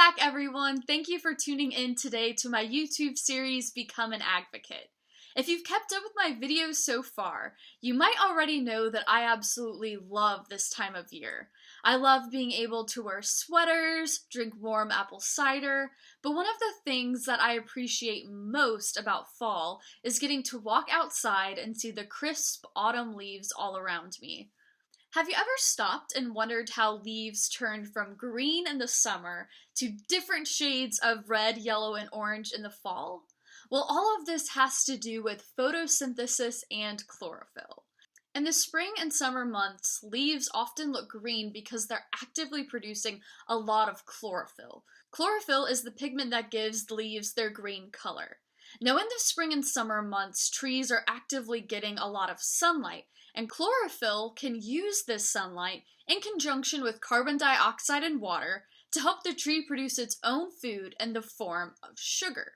back, everyone! Thank you for tuning in today to my YouTube series, Become an Advocate. If you've kept up with my videos so far, you might already know that I absolutely love this time of year. I love being able to wear sweaters, drink warm apple cider, but one of the things that I appreciate most about fall is getting to walk outside and see the crisp autumn leaves all around me. Have you ever stopped and wondered how leaves turn from green in the summer to different shades of red, yellow, and orange in the fall? Well, all of this has to do with photosynthesis and chlorophyll. In the spring and summer months, leaves often look green because they're actively producing a lot of chlorophyll. Chlorophyll is the pigment that gives leaves their green color. Now, in the spring and summer months, trees are actively getting a lot of sunlight, and chlorophyll can use this sunlight in conjunction with carbon dioxide and water to help the tree produce its own food in the form of sugar.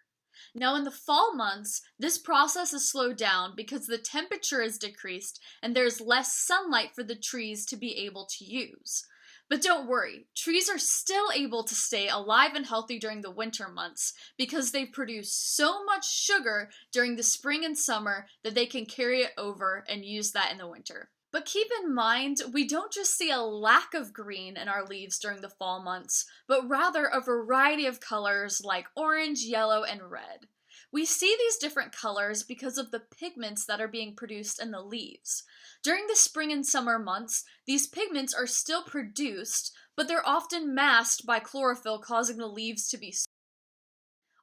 Now, in the fall months, this process is slowed down because the temperature is decreased and there's less sunlight for the trees to be able to use. But don't worry, trees are still able to stay alive and healthy during the winter months because they've produced so much sugar during the spring and summer that they can carry it over and use that in the winter. But keep in mind, we don't just see a lack of green in our leaves during the fall months, but rather a variety of colors like orange, yellow, and red. We see these different colors because of the pigments that are being produced in the leaves. During the spring and summer months, these pigments are still produced, but they're often masked by chlorophyll, causing the leaves to be soft.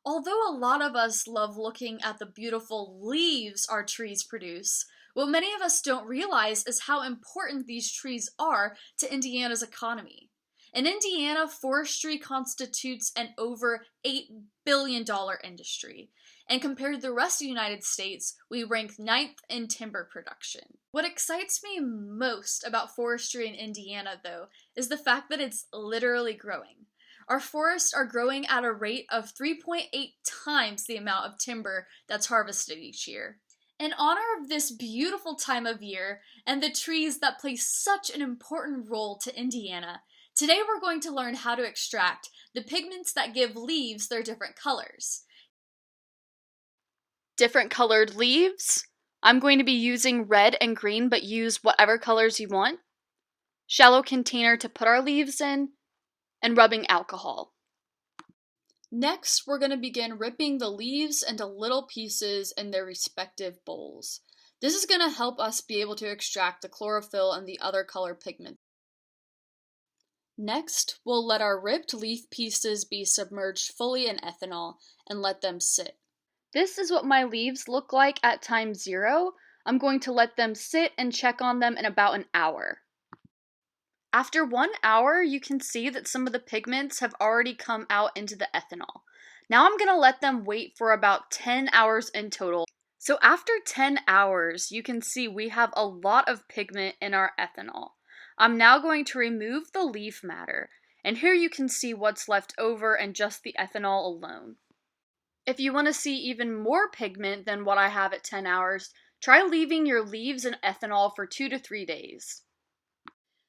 Although a lot of us love looking at the beautiful leaves our trees produce, what many of us don't realize is how important these trees are to Indiana's economy. In Indiana, forestry constitutes an over $8 billion industry, and compared to the rest of the United States, we rank 9th in timber production. What excites me most about forestry in Indiana, though, is the fact that it's literally growing. Our forests are growing at a rate of 3.8 times the amount of timber that's harvested each year. In honor of this beautiful time of year and the trees that play such an important role to Indiana, today we're going to learn how to extract the pigments that give leaves their different colors. Different colored leaves. I'm going to be using red and green, but use whatever colors you want. Shallow container to put our leaves in, and rubbing alcohol. Next, we're going to begin ripping the leaves into little pieces in their respective bowls. This is going to help us be able to extract the chlorophyll and the other color pigments. Next, we'll let our ripped leaf pieces be submerged fully in ethanol and let them sit. This is what my leaves look like at time 0. I'm going to let them sit and check on them in about an hour. After 1 hour, you can see that some of the pigments have already come out into the ethanol. Now I'm going to let them wait for about 10 hours in total. So after 10 hours, you can see we have a lot of pigment in our ethanol. I'm now going to remove the leaf matter, and here you can see what's left over and just the ethanol alone. If you want to see even more pigment than what I have at 10 hours, try leaving your leaves in ethanol for 2 to 3 days.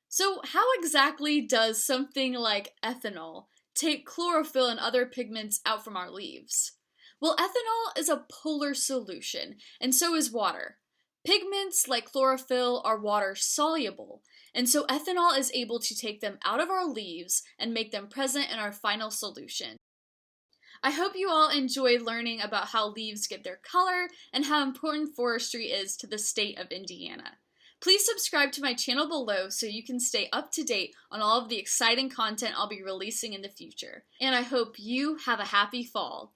So how exactly does something like ethanol take chlorophyll and other pigments out from our leaves? Well, ethanol is a polar solution, and so is water. Pigments like chlorophyll are water soluble, and so ethanol is able to take them out of our leaves and make them present in our final solution. I hope you all enjoyed learning about how leaves get their color and how important forestry is to the state of Indiana. Please subscribe to my channel below so you can stay up to date on all of the exciting content I'll be releasing in the future. And I hope you have a happy fall.